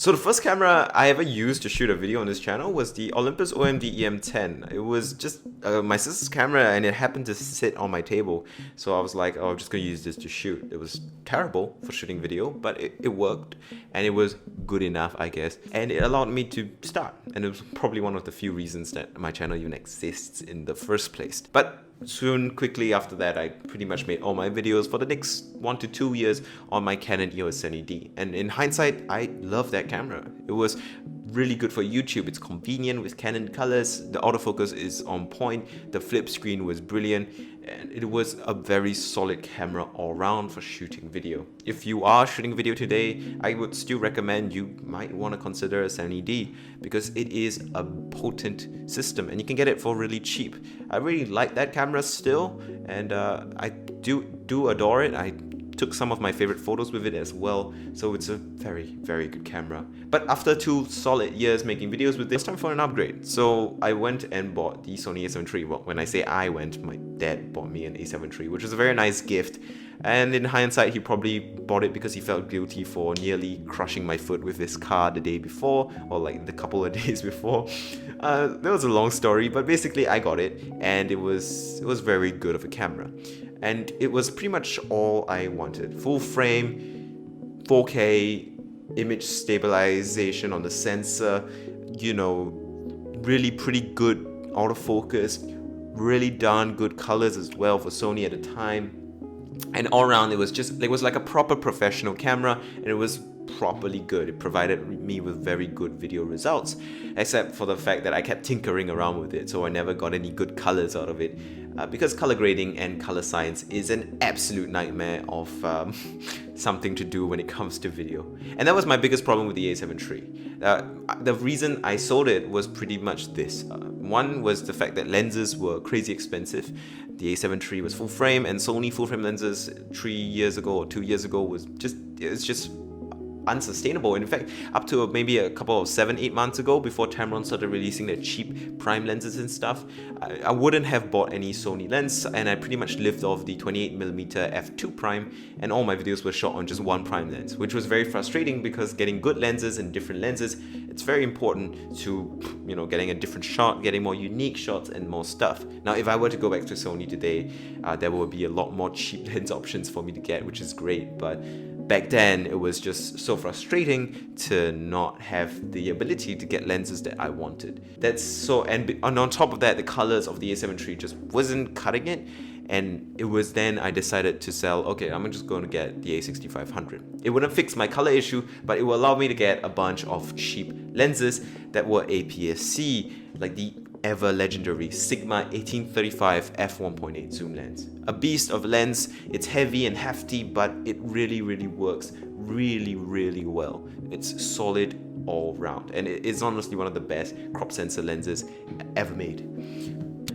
So the first camera I ever used to shoot a video on this channel was the Olympus OMD EM10. It was just my sister's camera and it happened to sit on my table. So I was like, oh, I'm just gonna use this to shoot. It was terrible for shooting video, but it worked and it was good enough, I guess. And it allowed me to start. And it was probably one of the few reasons that my channel even exists in the first place. But quickly after that, I pretty much made all my videos for the next 1 to 2 years on my Canon EOS R. And in hindsight, I love that camera. It was really good for YouTube. It's convenient with Canon colors. The autofocus is on point. The flip screen was brilliant. And it was a very solid camera all around for shooting video. If you are shooting video today, I would still recommend you might want to consider a A7iii because it is a potent system and you can get it for really cheap. I really like that camera still, and I do adore it. I took some of my favorite photos with it as well, so it's a very, very good camera. But after 2 solid years making videos with this, it's time for an upgrade. So I went and bought the Sony A7 III. Well, when I say I went, my dad bought me an A7 III, which was a very nice gift. And in hindsight, he probably bought it because he felt guilty for nearly crushing my foot with his car the day before, or like the couple of days before. That was a long story, but basically I got it, and it was very good of a camera. And it was pretty much all I wanted. Full frame, 4K, image stabilization on the sensor, you know, really pretty good autofocus, really darn good colors as well for Sony at the time. And all around it was like a proper professional camera, and it was properly good. It provided me with very good video results, except for the fact that I kept tinkering around with it, so I never got any good colors out of it, because color grading and color science is an absolute nightmare of something to do when it comes to video. And that was my biggest problem with the A7 III. The reason I sold it was pretty much this. One was the fact that lenses were crazy expensive. The A7 III was full frame, and Sony full frame lenses 3 years ago or 2 years ago was just unsustainable. In fact, up to maybe a couple of 7-8 months ago, before Tamron started releasing their cheap prime lenses and stuff, I wouldn't have bought any Sony lens, and I pretty much lived off the 28mm f2 prime, and all my videos were shot on just one prime lens, which was very frustrating because getting good lenses and different lenses, it's very important to, you know, getting a different shot, getting more unique shots and more stuff. Now, if I were to go back to Sony today, there will be a lot more cheap lens options for me to get, which is great, but back then, it was just so frustrating to not have the ability to get lenses that I wanted. And on top of that, the colors of the A7 III just wasn't cutting it. And it was then I decided to sell, okay, I'm just going to get the A6500. It wouldn't fix my color issue, but it will allow me to get a bunch of cheap lenses that were APS-C, like the ever legendary Sigma 1835 f1.8 zoom lens. A beast of lens. It's heavy and hefty, but it really works really well. It's solid all round, and it's honestly one of the best crop sensor lenses ever made.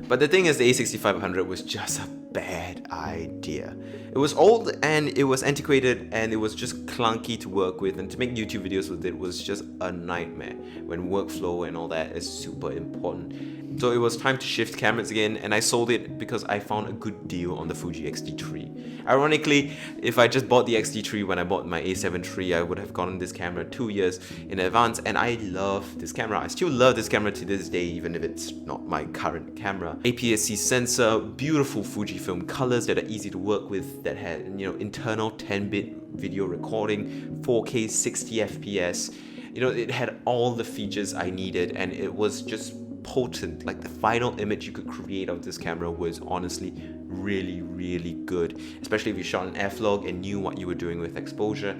But the thing is, the A6500 was just a bad idea. It was old and it was antiquated and it was just clunky to work with, and to make YouTube videos with it was just a nightmare when workflow and all that is super important. So it was time to shift cameras again, and I sold it because I found a good deal on the Fuji X-T3. Ironically, if I just bought the X-T3 when I bought my A7 III, I would have gotten this camera 2 years in advance, and I love this camera. I still love this camera to this day, even if it's not my current camera. APS-C sensor, beautiful Fujifilm colors that are easy to work with, that had, you know, internal 10-bit video recording, 4K 60 FPS. You know, it had all the features I needed, and it was just potent. Like, the final image you could create of this camera was honestly really good, especially if you shot an f-log and knew what you were doing with exposure.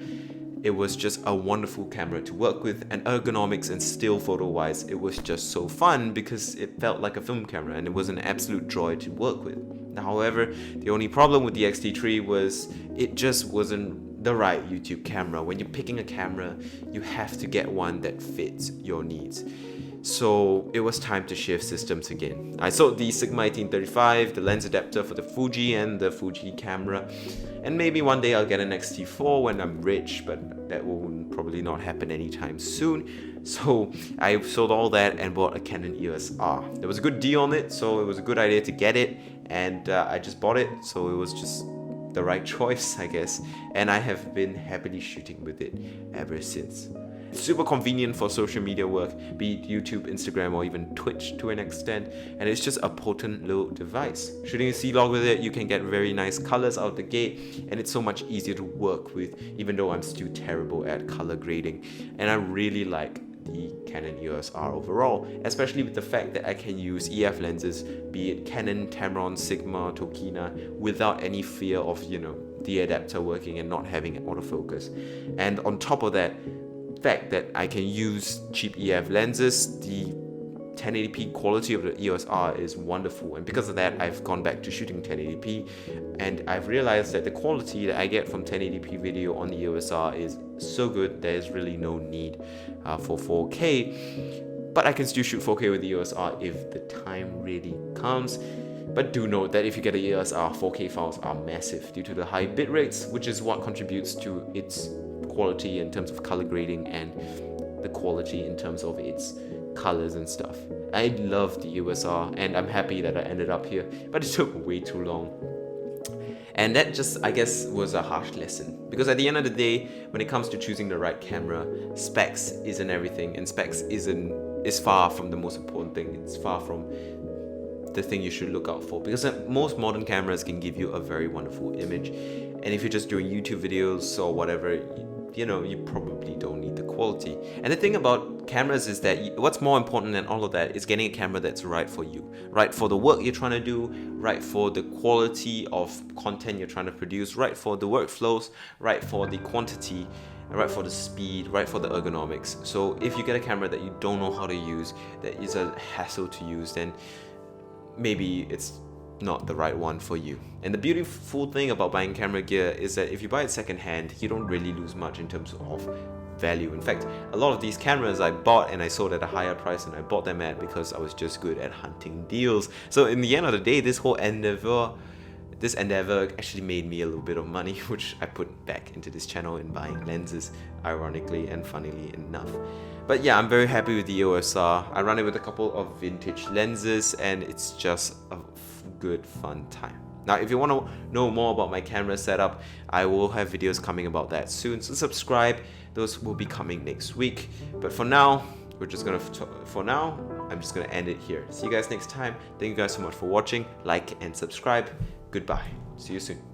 It was just a wonderful camera to work with, and ergonomics and still photo wise, it was just so fun because it felt like a film camera and it was an absolute joy to work with. However, the only problem with the X-T3 was it just wasn't the right YouTube camera. When you're picking a camera, you have to get one that fits your needs. So it was time to shift systems again. I sold the Sigma 1835, the lens adapter for the Fuji and the Fuji camera, and maybe one day I'll get an X-T4 when I'm rich, but that will probably not happen anytime soon. So I sold all that and bought a Canon EOS R. There was a good deal on it, so it was a good idea to get it, and I just bought it, so it was just the right choice, I guess, and I have been happily shooting with it ever since. Super convenient for social media work, be it YouTube, Instagram, or even Twitch to an extent, and it's just a potent little device. Shooting a C-Log with it, you can get very nice colors out the gate, and it's so much easier to work with, even though I'm still terrible at color grading. And I really like the Canon EOS R overall, especially with the fact that I can use EF lenses, be it Canon, Tamron, Sigma, Tokina, without any fear of, the adapter working and not having autofocus. And on top of that, fact that I can use cheap EF lenses, the 1080p quality of the EOS R is wonderful, and because of that I've gone back to shooting 1080p, and I've realized that the quality that I get from 1080p video on the EOS R is so good there's really no need for 4K, but I can still shoot 4K with the EOS R if the time really comes. But do note that if you get a EOS R, 4K files are massive due to the high bit rates, which is what contributes to its quality in terms of color grading and the quality in terms of its colors and stuff. I love the EOS R, and I'm happy that I ended up here, but it took way too long. And that just, I guess, was a harsh lesson, because at the end of the day, when it comes to choosing the right camera, specs isn't everything, and specs is far from the most important thing. It's far from the thing you should look out for, because most modern cameras can give you a very wonderful image, and if you're just doing YouTube videos or whatever, you probably don't need the quality. And the thing about cameras is that what's more important than all of that is getting a camera that's right for you, right for the work you're trying to do, right for the quality of content you're trying to produce, right for the workflows, right for the quantity, right for the speed, right for the ergonomics. So if you get a camera that you don't know how to use, that is a hassle to use, then maybe it's not the right one for you. And the beautiful thing about buying camera gear is that if you buy it secondhand, you don't really lose much in terms of value. In fact, a lot of these cameras I bought and I sold at a higher price than I bought them at, because I was just good at hunting deals. So in the end of the day, this endeavor actually made me a little bit of money, which I put back into this channel in buying lenses, ironically and funnily enough. But yeah, I'm very happy with the EOS R. I run it with a couple of vintage lenses, and it's just a good fun time. Now, if you want to know more about my camera setup, I will have videos coming about that soon, so subscribe. Those will be coming next week. But for now, I'm just gonna end it here. See you guys next time. Thank you guys so much for watching. Like and subscribe. Goodbye. See you soon.